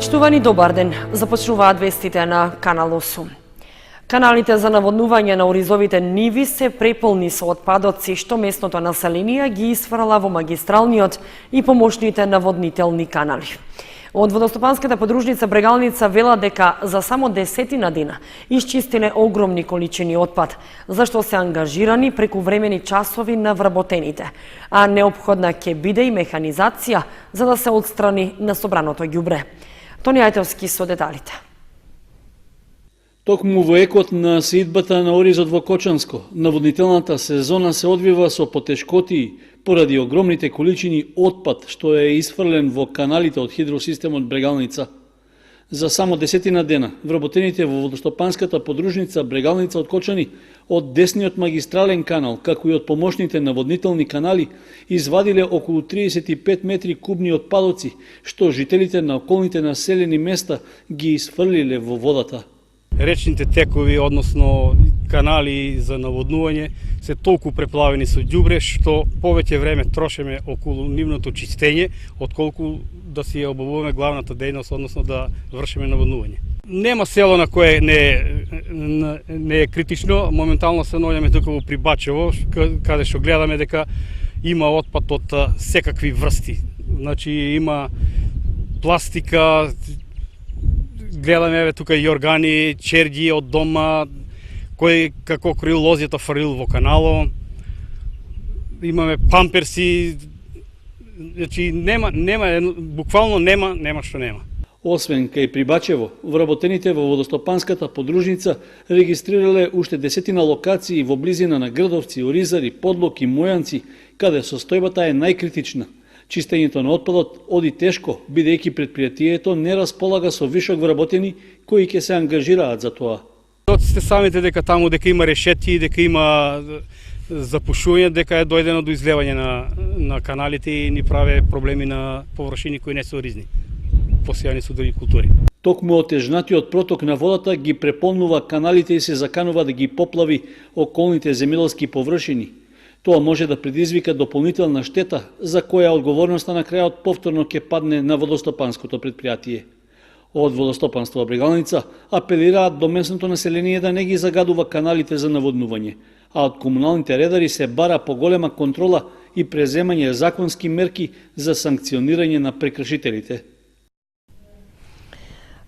Почитувани, добар ден. Започнуваат вестите на Канал 8. Каналите за наводнување на оризовите ниви се преполни со отпадоци што местното население ги исфрла во магистралниот и помошните наводнителни канали. Од водостопанската подружница Брегалница вела дека за само 10 дена исчистиле огромни количини отпад, зашто се ангажирани прекувремени часови на вработените, а неопходна ќе биде и механизација за да се отстрани насобраното ѓубре. Тони Ајтовски со деталите. Токму во екот на сеидбата на оризот во Кочанско, наводнителната сезона се одвива со потешкоти поради огромните количини отпад што е исфрлен во каналите од хидросистемот Брегалница. За само 10 дена, вработените во водостопанската подружница Брегалница од Кочани од десниот магистрален канал, како и од помошните наводнителни канали, извадиле околу 35 метри кубни отпадоци, што жителите на околните населени места ги исфрлиле во водата. Речните текови, односно канали за наводнување, се толку преплавени со ѓубре што повеќе време трошиме околу нивното чистење, отколку да си ја обавуваме главната дејност, односно да вршиме наводнување. Нема село на кое не е критично, моментално се наоѓаме тука во Прибачево, каде што гледаме дека има отпад од секакви врсти. Значи има пластика, гледаме еве тука и органи, черги од дома, кој како кроил лозјата фрлил во канало. Имаме памперси, значи буквално нема што нема. Освен кај Прибачево, вработените во водостопанската подружница регистрирале уште 10 локации во близина на Грдовци, Оризари, Подлок и Мојанци, каде состојбата е најкритична. Чистењето на отпадот оди тешко, бидејќи предпријатието не располага со вишок вработени кои ќе се ангажираат за тоа. Сте самите дека таму дека има решети, дека има запушување, дека е дојдено до излевање на каналите и ни праве проблеми на површини кои не се оризни, посејани со други култури. Токму отежнатиот проток на водата ги преполнува каналите и се заканува да ги поплави околните земјоделски површини. Тоа може да предизвика дополнителна штета, за која одговорноста на крајот повторно ќе падне на водостопанското предпријатие. Од водостопанство Брегалница апелираат до местното население да не ги загадува каналите за наводнување, а од комуналните редари се бара поголема контрола и преземање законски мерки за санкционирање на прекршителите.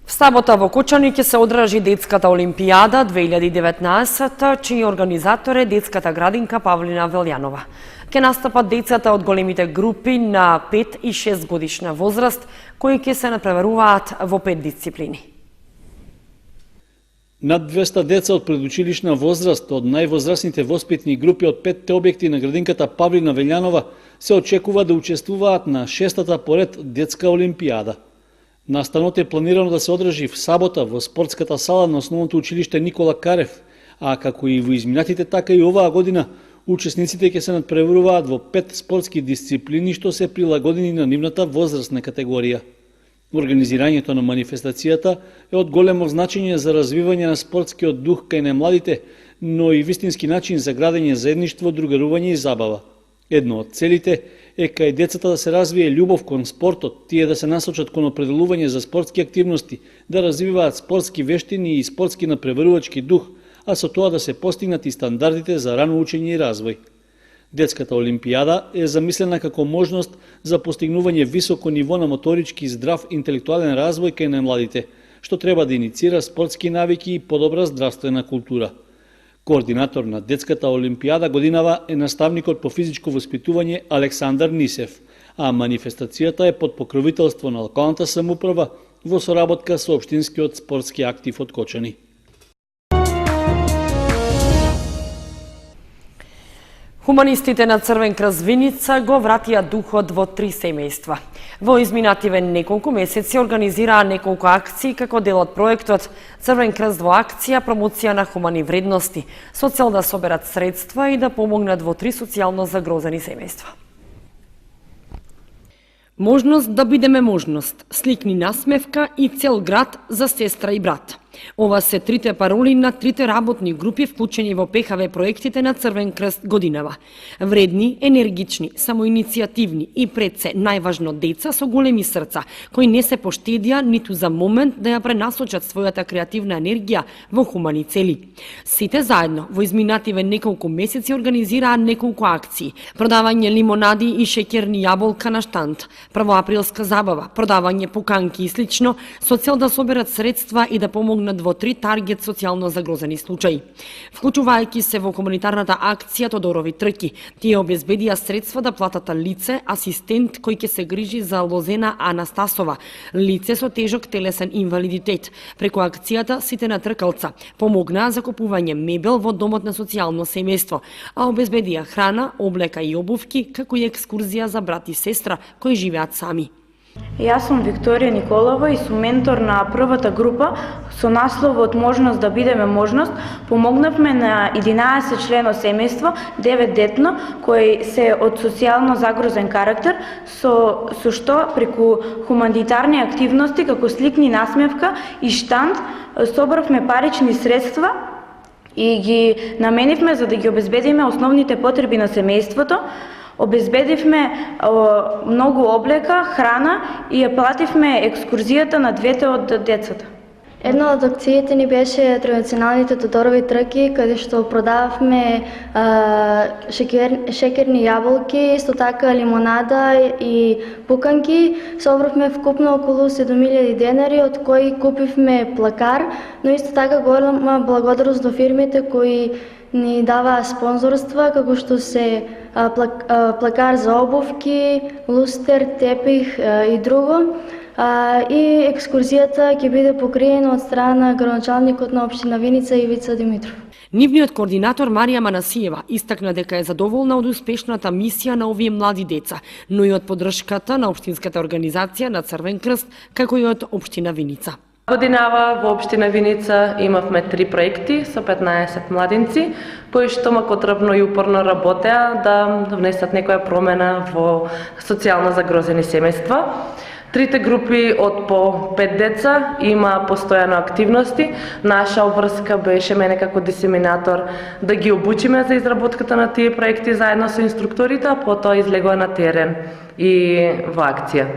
В сабота во Кочани ќе се одржи Детската олимпијада 2019, чиј организатор е детската градинка Павлина Велјанова. Ке настапат децата од големите групи на 5 и 6 годишна возраст, кои ќе се натпреваруваат во 5 дисциплини. Над 200 деца од предучилишна возраст од највозрастните воспитни групи од 5 објекти на градинката Павлина Велјанова се очекува да учествуваат на 6-та поред Детска олимпијада. Настанот е планирано да се одржи в сабота во спортската сала на основното училиште Никола Карев, а како и во изминатите така и оваа година учесниците ќе се натпреваруваат во 5 спортски дисциплини што се прилагодени на нивната возрастна категорија. Организирањето на манифестацијата е од големо значење за развивање на спортскиот дух кај најмладите, но и вистински начин за градење заедништво, другарување и забава. Едно од целите е кај децата да се развие љубов кон спортот, тие да се насочат кон определување за спортски активности, да развиваат спортски вештини и спортски напреварувачки дух, а со тоа да се постигнат и стандардите за рано учење и развој. Детската олимпијада е замислена како можност за постигнување високо ниво на моторички здрав интелектуален развој кај најмладите, што треба да иницира спортски навики и подобра здравствена култура. Координатор на Детската олимпијада годинава е наставникот по физичко воспитување Александар Нисев, а манифестацијата е под покровителство на локалната самоуправа во соработка со општинскиот спортски актив од Кочани. Хуманистите на Црвен крст Виница го вратија духот во 3 семејства. Во изминативе неколку месеци организираа неколку акции како дел од проектот Црвен крст во акција промоција на хумани вредности, со цел да соберат средства и да помогнат во 3 социјално загрозени семејства. Можност да бидеме можност, сликни насмевка и цел град за сестра и брат. Ова се трите пароли на трите работни групи вклучени во ПХВ проектите на Црвен крст годинава. Вредни, енергични, самоиницијативни и пред се најважно деца со големи срца, кои не се поштедија ниту за момент да ја пренасочат својата креативна енергија во хумани цели. Сите заедно во изминативе неколку месеци организираа неколку акции: продавање лимонади и шеќерни јаболка на штанд, првоаприлска забава, продавање пуканки и слично, со цел да соберат средства и да помогнат во 3 таргет социјално загрозени случаи. Вклучувајќи се во комунитарната акција Тодорови трки, тие обезбедија средства да платат лице, асистент кој ќе се грижи за Лозена Анастасова, лице со тежок телесен инвалидитет. Преку акцијата Сите на тркалца помогнаа за купување мебел во домот на социјално семејство, а обезбедија храна, облека и обувки, како и екскурзија за брат и сестра кои живеат сами. Јас сум Викторија Николова и сум ментор на првата група со насловот Можност да бидеме можност. Помогнавме на 11 члено семејство, 9 детно, кои се од социјално загрозен карактер, со што преку хуманитарни активности како сликни насмевка и штанд собравме парични средства и ги наменивме за да ги обезбедиме основните потреби на семејството. Обезбедивме многу облека, храна и ја плативме екскурзијата на 2 од децата. Една од акциите ни беше традиционалните Тодорови трки, каде што продававме шеќерни јаболки, исто така лимонада и пуканки. Собравме вкупно околу 7000 денари, од кои купивме плакар, но исто така голема благодарност до фирмите кои ни даваа спонзорства, како што се плакар за обувки, лустер, тепих и друго. И екскурзијата ќе биде покриена од страна на градоначалникот на општина Виница Ивица Димитров. Нивниот координатор Марија Манасиева истакна дека е задоволна од успешната мисија на овие млади деца, но и од поддршката на општинската организација на Црвен крст, како и од општина Виница. Годинава во општина Виница имавме 3 проекти со 15 младинци, кои што макотребно и упорно работеа да внесат некоја промена во социјално загрозени семејства. Трите групи од по 5 деца има постојано активности. Наша обврска беше мене како дисеминатор да ги обучиме за изработката на тие проекти заедно со инструкторите, а потоа излегува на терен и во акција.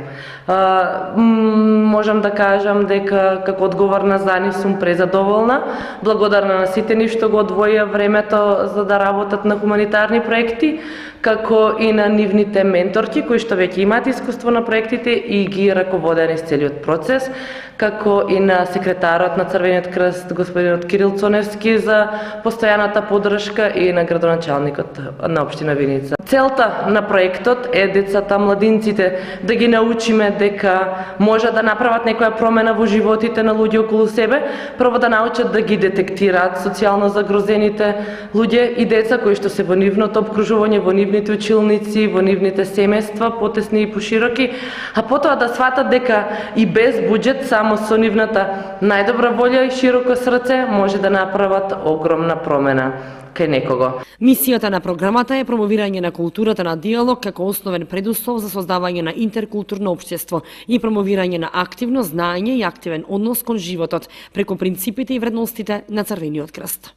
Можам да кажам дека како одговорна за нив сум презадоволна, благодарна на сите нив што го одвоија времето за да работат на хуманитарни проекти, како и на нивните менторки кои што веќе имаат искуство на проектите и ги раководеа низ целиот процес, како и на секретарот на Црвениот крст господинот Кирил Цоневски за постојаната поддршка и на градоначалникот на општина Виница. Целта на проектот е децата, младинците да ги научиме дека може да направат некоја промена во животите на луѓе околу себе, прво да научат да ги детектираат социјално загрозените луѓе и деца кои што се во нивното обкружување, во нивните училници, во нивните семејства, потесни и пошироки, а потоа да сватат дека и без буџет, само со нивната најдобра волја и широко срце може да направат огромна промена кај некого. Мисијата на програмата е промовирање на културата на диалог како основен предуслов за создавање на интеркултурно општество и промовирање на активно знаење и активен однос кон животот преку принципите и вредностите на Црвениот крст.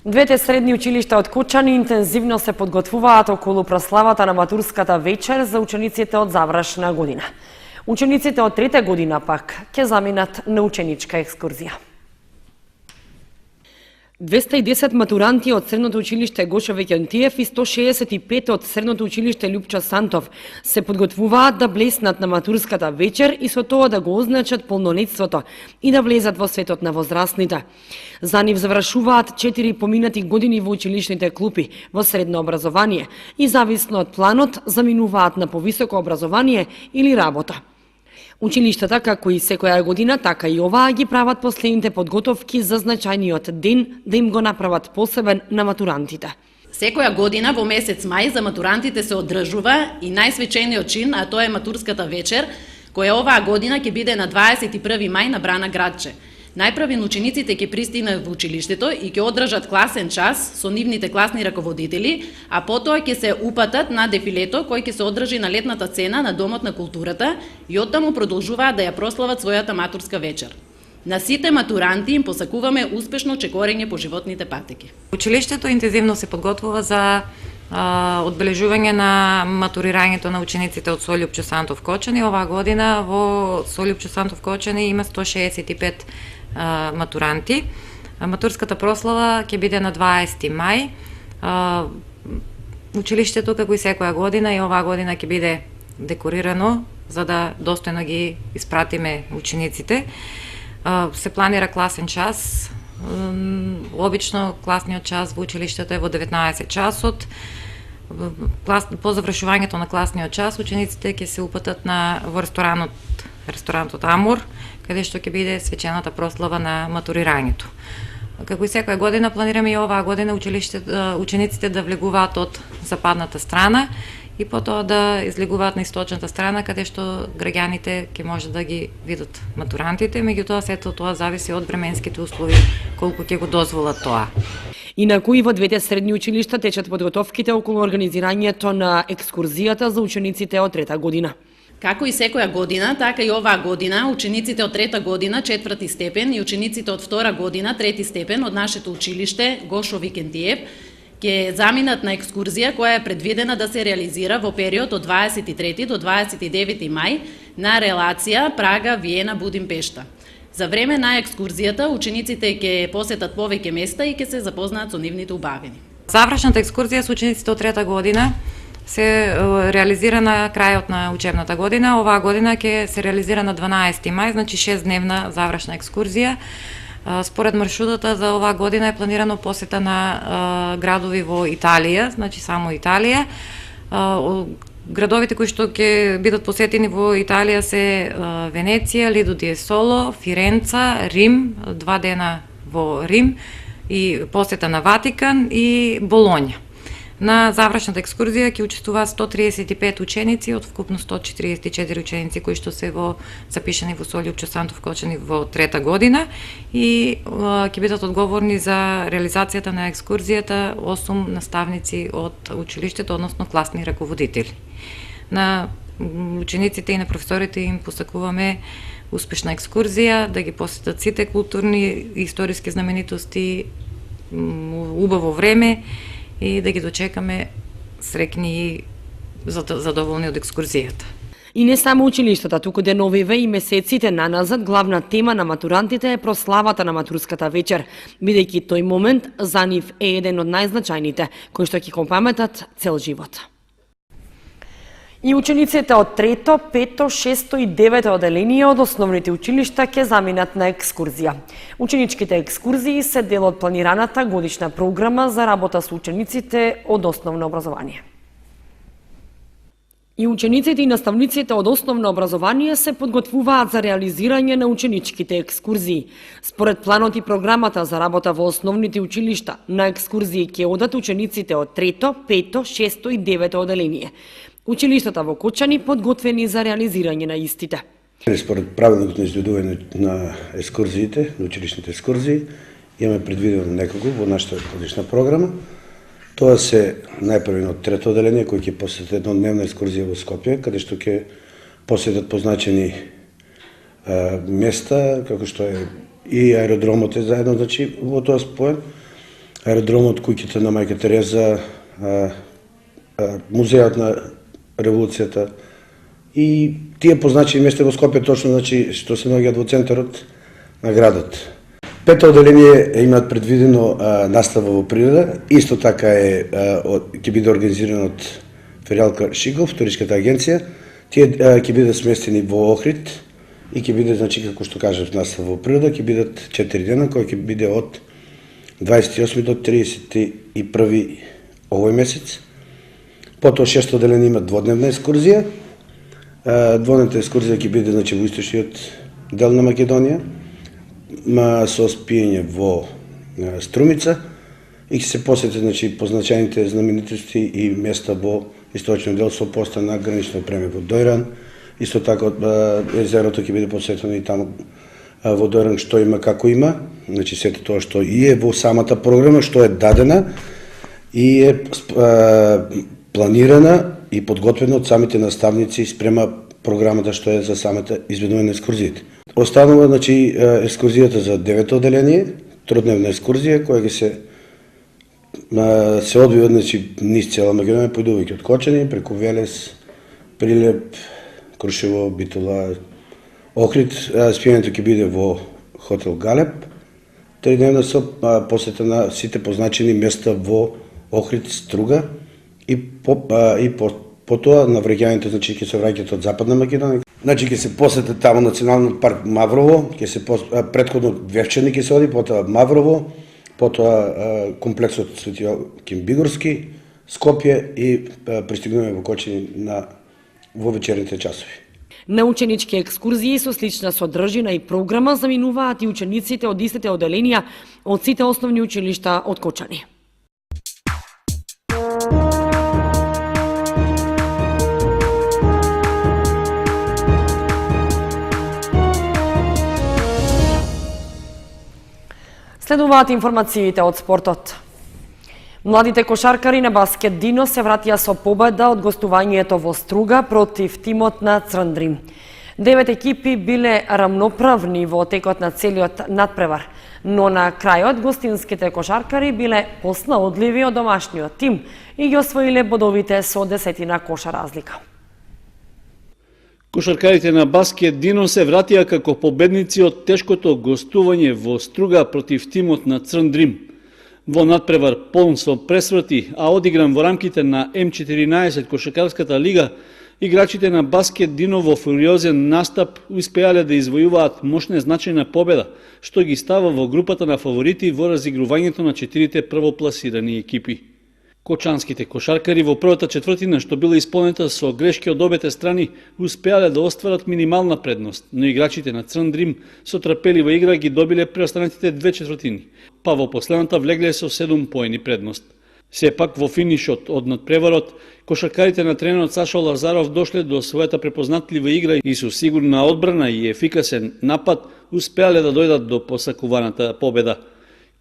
Двете средни училишта од Кочани интензивно се подготвуваат околу прославата на матурската вечер за учениците од завршна година. Учениците од трета година пак ќе заминат на ученичка екскурзија. 210 матуранти од Средното училиште Гошо Веќантиев и 165 од Средното училиште Лјупчо Сантов се подготвуваат да блеснат на матурската вечер и со тоа да го означат полнолетството и да влезат во светот на возрастните. За нив завршуваат 4 поминати години во училишните клупи во средно образование и зависно од планот заминуваат на повисоко образование или работа. Училиштата, како и секоја година, така и оваа ги прават последните подготовки за значајниот ден да им го направат посебен на матурантите. Секоја година во месец мај за матурантите се одржува и најсвечениот чин, а тоа е матурската вечер, која оваа година ќе биде на 21 мај на Брана градче. Најпрвин учениците ќе пристигнат во училиштето и ќе одржат класен час со нивните класни раководители, а потоа ќе се упатат на дефилето кој ќе се одржи на летната сцена на Домот на културата и оттаму продолжуваат да ја прослават својата матурска вечер. На сите матуранти им посакуваме успешно чекорење по животните патеки. Училиштето интензивно се подготвува за одбележување на матурирањето на учениците од Сољупче Сантов Кочани. Оваа година во Сољупче Сантов Кочани има 165 матуранти. Матурската прослава ќе биде на 20 мај. Училиштето, како и секоја година, и оваа година ќе биде декорирано за да достојно ги испратиме учениците. Се планира класен час. Обично класниот час во училиштето е во 19 часот. По завршувањето на класниот час учениците ќе се упатат во ресторанот Амур, каде што ќе биде свечената прослава на матурирањето. Како и секоја година планираме и оваа година учениците да влегуваат од западната страна и потоа да излегуваат на источната страна, каде што граѓаните ќе може да ги видат матурантите, меѓутоа сето тоа зависи од временските услови, колку ќе го дозволат тоа. Инаку и во двете средни училишта течат подготовките околу организирањето на екскурзијата за учениците од трета година. Како и секоја година, така и оваа година, учениците од трета година, четврти степен и учениците од втора година, трети степен од нашето училиште Гошо Викентиев ќе заминат на екскурзија која е предвидена да се реализира во период од 23 до 29 мај на релација Прага-Виена-Будимпешта. За време на екскурзијата учениците ќе посетат повеќе места и ќе се запознаат со нивните убавини. Завршната екскурзија со учениците од трета година се реализира на крајот на учебната година. Оваа година ќе се реализира на 12 мај, значи 6-дневна завршна екскурзија. Според маршрутата за оваа година е планирано посета на градови во Италија, значи само Италија. Градовите кои што ќе бидат посетени во Италија се Венеција, Лидо ди Есоло, Фиренца, Рим, 2 дена во Рим и посета на Ватикан и Болоња. На завршната екскурзија ќе учествуваат 135 ученици од вкупно 144 ученици кои што се запишани во Сољупче Сантов Кочани во трета година и ќе бидат одговорни за реализацијата на екскурзијата 8 наставници од училиштето, односно класни раководители. На учениците и на професорите им посакуваме успешна екскурзија, да ги посетат сите културни и историски знаменитости, убаво време и да ги дочекаме среќни и задоволни од екскурзијата. И не само училиштата, туку деновиве и месеците наназад главна тема на матурантите е прославата на матурската вечер, бидејќи тој момент за нив е еден од најзначајните, кои што ќе го паметат цел живот. И учениците од 3-то, 5-то, 6-то и 9-то оделение од основните училишта ќе заминат на екскурзија. Ученичките екскурзии се дел од планираната годишна програма за работа со учениците од основно образование. И учениците и наставниците од основно образование се подготвуваат за реализирање на ученичките екскурзии. Според планот и програмата за работа во основните училишта, на екскурзии ќе одат учениците од 3-то, 5-то, 6-то и 9-то оделение. Училиштата во Кочани подготвени за реализирање на истите. Според правилникот на изведување на екскурзиите, на училишните екскурзии, имаме предвидено неколку во нашата годишна програма. Тоа се најпрво од трето оделение кој ќе посети еднодневна екскурзија во Скопје, каде што ќе посетат позначени места, како што е и аеродромот е заедно, значи во тоа споен. Аеродромот, куќата на Мајка Тереза, музејот на револуцијата и тие позначени места во Скопје, точно значи што се наоѓаат во центарот на градот. Пето оделение имаат предвидено настава во природа, исто така ќе биде организирано од филијалка Шигов, туристичката агенција. Тие ќе бидат сместени во Охрид и ќе биде, значи, како што кажав, настава во природа, ќе бидат 4 дена, кој ќе биде од 28 до 31 овој месец. Потоа 6-то оделение има дводневна екскурзија. Дводневната екскурзија ќе биде, значи, во источниот дел на Македонија, со спиење во Струмица и ќе се посети, значи, позначајните знаменитости и места во источниот дел со постан на гранично премие во Дојран. Исто така езерото ќе биде посетено и таму во Доранг што има, како има, значи сето тоа што и е во самата програма, што е дадена и е планирана и подготвена од самите наставници спрема програмата што е за самата изведување на екскурзиите. Останува, значи, екскурзијата за 9-то одделение, тродневна екскурзија, која се одвива, значи, низ цела Македонија, појдувајќи од Кочани, преку Велес, Прилеп, Крушево, Битола, Охрид. Спиењето ќе биде во хотел Галеб, 3-дневна со посета на сите позначени места во Охрид, Струга и потоа навраќањето, значи, ќе се враќат од Западна Македонија. Значи, ќе се посетат тамо Националниот парк Маврово, предходно Вевчани ќе се оди, потоа Маврово, потоа комплексот Свети Јоким Бигорски, Скопје и пристигнуваме во Кочани во вечерните часови. На ученички екскурзии со слична содржина и програма заминуваат и учениците од истите одделенија од сите основни училишта од Кочани. Следуваат информациите од спортот. Младите кошаркари на Баскет Дино се вратија со победа од гостувањето во Струга против тимот на Црн Дрим. 9 екипи биле рамноправни во текот на целиот надпревар, но на крајот гостинските кошаркари биле поснаодливи од домашниот тим и ги освоиле бодовите со 10 коша разлика. Кошаркарите на Баскет Дино се вратија како победници од тешкото гостување во Струга против тимот на Црн Дрим. Во надпревар полн со пресврти, а одигран во рамките на М14 кошаркарската лига, играчите на Баскет Дино во фуриозен настап успеале да извојуваат мощна значајна победа, што ги става во групата на фаворити во разигрувањето на 4 првопласирани екипи. Кочанските кошаркари во првата четвртина, што била исполнета со грешки од обете страни, успеале да остварат минимална предност, но играчите на Црн Дрим со трпелива игра ги добиле преостанатите 2 четвртини, па во последната влегле со 7 поени предност. Сепак во финишот од надпреварот, кошаркарите на тренерот Сашо Лазаров дошле до својата препознатлива игра и со сигурна одбрана и ефикасен напад успеале да дојдат до посакуваната победа.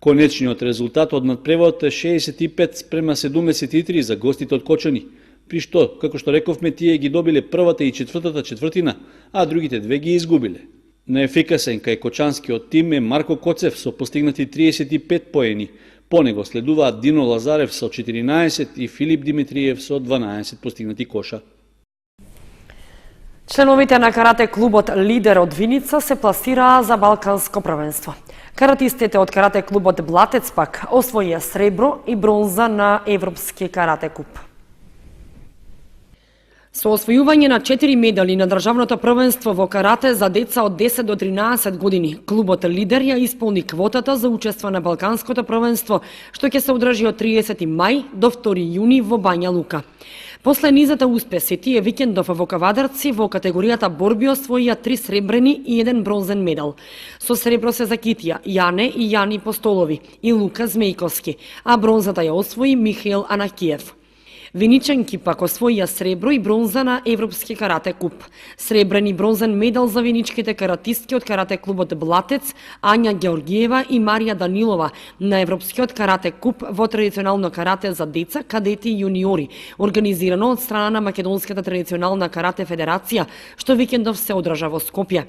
Конечниот резултат од надпреварот е 65:73 за гостите од Кочани, при што, како што рековме, тие ги добиле првата и четвртата четвртина, а другите две ги изгубиле. На ефикасен кај кочанскиот тим е Марко Коцев со постигнати 35 поени. По него следуваат Дино Лазарев со 14 и Филип Димитриев со 12 постигнати коша. Членовите на карате клубот Лидер од Виница се пласираа за Балканско првенство. Каратистите од карате клубот Блатец пак освоија сребро и бронза на Европски карате куп. Со освојување на 4 медали на државното првенство во карате за деца од 10 до 13 години, клубот Лидер ја исполни квотата за учество на Балканското првенство, што ќе се одржи од 30 мај до 2 јуни во Бања Лука. После низата успеси, тие викендов во Кавадарци во категоријата борби освоија 3 сребрени и 1 бронзен медал. Со сребро се закитија Јане и Јани Постолови и Лука Змејковски, а бронзата ја освои Михаил Анакиев. Виниченки пак освоија сребро и бронза на Европски карате куп. Сребрен и бронзен медал за виничките каратистки од карате клубот Блатец, Ања Георгиева и Марија Данилова на Европскиот карате куп во традиционално карате за деца, кадети и јуниори, организирано од страна на Македонската традиционална карате федерација, што викендов се одржа во Скопје.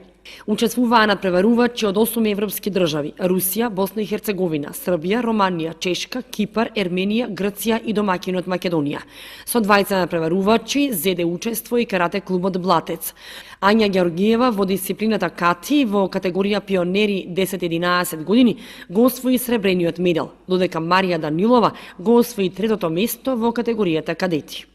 Учествуваа надпреварувачи од 8 европски држави: Русија, Босна и Херцеговина, Србија, Романија, Чешка, Кипар, Ерменија, Грција и домаќинот Македонија. Со 20 надпреварувачи зеде учество и карате клубот Блатец. Ања Георгиева во дисциплината кати во категорија пионери 10-11 години го освои сребрениот медал, додека Марија Данилова го освои третото место во категоријата кадети.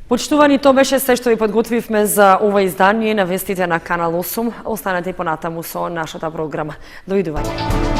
Почитувани, тоа беше се што ви подготвивме за ова издание на вестите на Канал 8. Останете понатаму со нашата програма. Довидување.